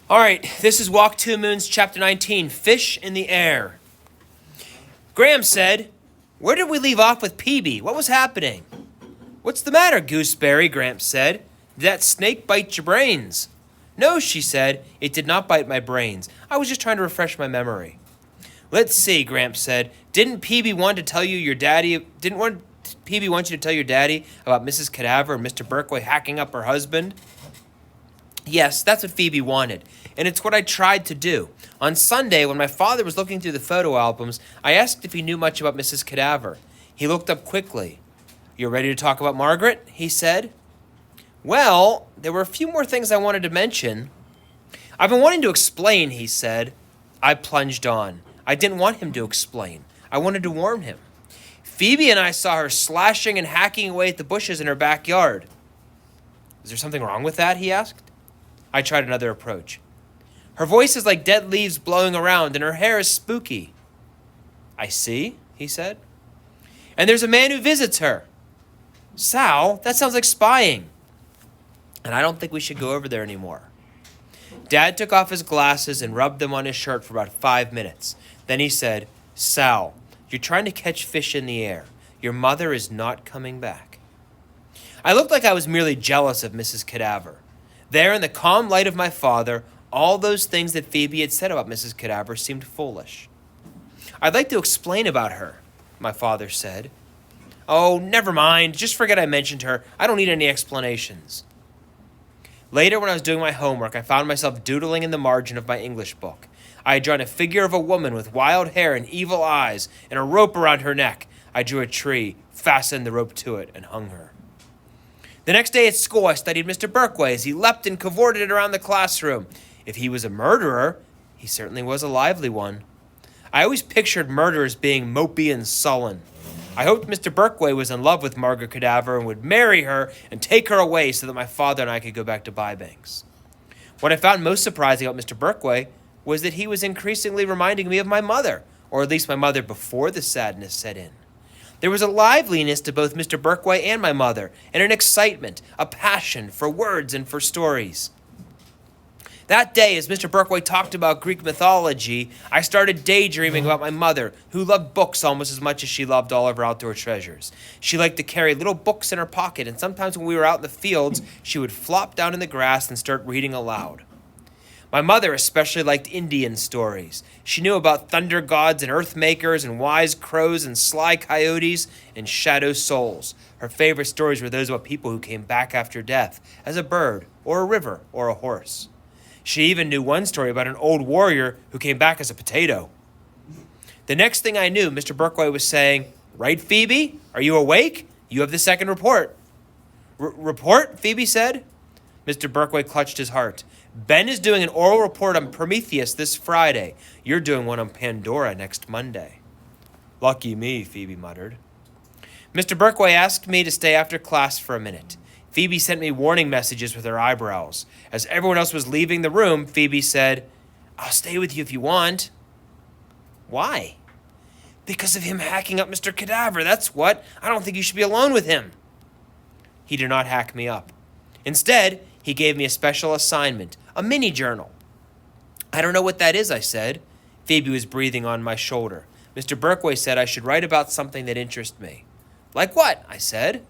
All right, this is Walk Two Moons, Chapter 19, Fish in the Air. Graham said, "Where did we leave off with Peavy? What was happening?" "What's the matter, Gooseberry?" Gramps said. "Did that snake bite your brains?" "No," she said, "it did not bite my brains. I was just trying to refresh my memory." "Let's see," Gramps said. Didn't Peavy want you to tell your daddy about Mrs. Cadaver and Mr. Berkway hacking up her husband?" "Yes, that's what Phoebe wanted, and it's what I tried to do. On Sunday, when my father was looking through the photo albums, I asked if he knew much about Mrs. Cadaver. He looked up quickly. "You ready to talk about Margaret?" he said. "Well, there were a few more things I wanted to mention." "I've been wanting to explain," he said. I plunged on. I didn't want him to explain. I wanted to warn him. "Phoebe and I saw her slashing and hacking away at the bushes in her backyard." "Is there something wrong with that?" he asked. I tried another approach. "Her voice is like dead leaves blowing around, and her hair is spooky." "I see," he said. "And there's a man who visits her." "Sal, that sounds like spying." "And I don't think we should go over there anymore." Dad took off his glasses and rubbed them on his shirt for about 5 minutes. Then he said, "Sal, you're trying to catch fish in the air. Your mother is not coming back." I looked like I was merely jealous of Mrs. Cadaver. There in the calm light of my father, all those things that Phoebe had said about Mrs. Cadaver seemed foolish. "I'd like to explain about her," my father said. "Oh, never mind. Just forget I mentioned her. I don't need any explanations." Later, when I was doing my homework, I found myself doodling in the margin of my English book. I had drawn a figure of a woman with wild hair and evil eyes and a rope around her neck. I drew a tree, fastened the rope to it, and hung her. The next day at school, I studied Mr. Berkway as he leapt and cavorted around the classroom. If he was a murderer, he certainly was a lively one. I always pictured murderers being mopey and sullen. I hoped Mr. Berkway was in love with Margaret Cadaver and would marry her and take her away so that my father and I could go back to Bybanks. What I found most surprising about Mr. Berkway was that he was increasingly reminding me of my mother, or at least my mother before the sadness set in. There was a liveliness to both Mr. Berkway and my mother, and an excitement, a passion for words and for stories. That day, as Mr. Berkway talked about Greek mythology, I started daydreaming about my mother, who loved books almost as much as she loved all of her outdoor treasures. She liked to carry little books in her pocket, and sometimes when we were out in the fields, she would flop down in the grass and start reading aloud. My mother especially liked Indian stories. She knew about thunder gods and earth makers and wise crows and sly coyotes and shadow souls. Her favorite stories were those about people who came back after death, as a bird or a river or a horse. She even knew one story about an old warrior who came back as a potato. The next thing I knew, Mr. Berkway was saying, "Right, Phoebe? Are you awake? You have the second report." Report? Phoebe said. Mr. Berkway clutched his heart. "Ben is doing an oral report on Prometheus this Friday. You're doing one on Pandora next Monday." "Lucky me," Phoebe muttered. Mr. Berkway asked me to stay after class for a minute. Phoebe sent me warning messages with her eyebrows. As everyone else was leaving the room, Phoebe said, "I'll stay with you if you want." "Why?" "Because of him hacking up Mr. Cadaver, that's what. I don't think you should be alone with him." He did not hack me up. Instead, he gave me a special assignment, a mini journal. "I don't know what that is," I said. Phoebe was breathing on my shoulder. Mr. Berkway said I should write about something that interests me. "Like what?" I said.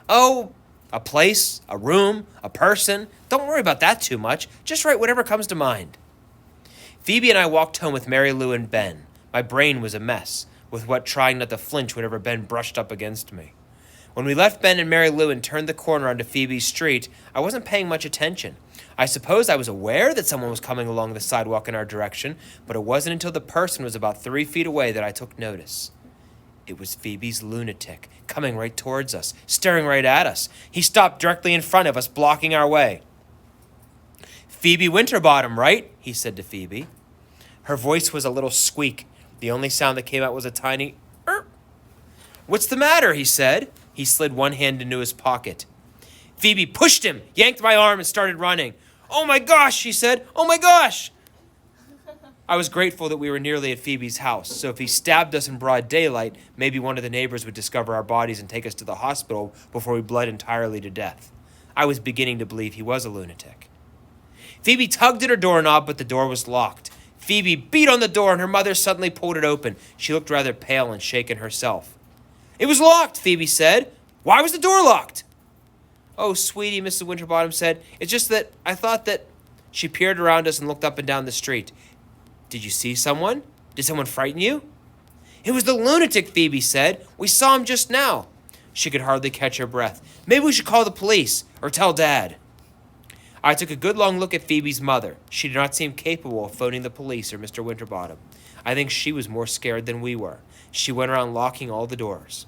"Oh, a place, a room, a person. Don't worry about that too much. Just write whatever comes to mind." Phoebe and I walked home with Mary Lou and Ben. My brain was a mess, with what trying not to flinch whenever Ben brushed up against me. When we left Ben and Mary Lou and turned the corner onto Phoebe's street, I wasn't paying much attention. I suppose I was aware that someone was coming along the sidewalk in our direction, but it wasn't until the person was about 3 feet away that I took notice. It was Phoebe's lunatic, coming right towards us, staring right at us. He stopped directly in front of us, blocking our way. "Phoebe Winterbottom, right?" he said to Phoebe. Her voice was a little squeak. The only sound that came out was a tiny "er." "What's the matter?" he said. He slid one hand into his pocket. Phoebe pushed him, yanked my arm, and started running. "Oh my gosh," she said. "Oh my gosh." I was grateful that we were nearly at Phoebe's house, so if he stabbed us in broad daylight, maybe one of the neighbors would discover our bodies and take us to the hospital before we bled entirely to death. I was beginning to believe he was a lunatic. Phoebe tugged at her doorknob, but the door was locked. Phoebe beat on the door, and her mother suddenly pulled it open. She looked rather pale and shaken herself. "It was locked," Phoebe said. "Why was the door locked?" "Oh, sweetie," Mrs. Winterbottom said, "it's just that I thought that—" She peered around us and looked up and down the street. "Did you see someone? Did someone frighten you?" "It was the lunatic," Phoebe said. "We saw him just now." She could hardly catch her breath. "Maybe we should call the police, or tell Dad." I took a good long look at Phoebe's mother. She did not seem capable of phoning the police or Mr. Winterbottom. I think she was more scared than we were. She went around locking all the doors.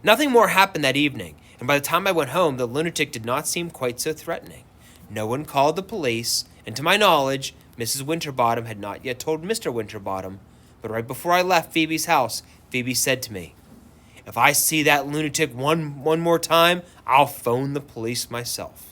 Nothing more happened that evening, and by the time I went home, the lunatic did not seem quite so threatening. No one called the police, and to my knowledge, Mrs. Winterbottom had not yet told Mr. Winterbottom. But right before I left Phoebe's house, Phoebe said to me, "If I see that lunatic one more time, I'll phone the police myself."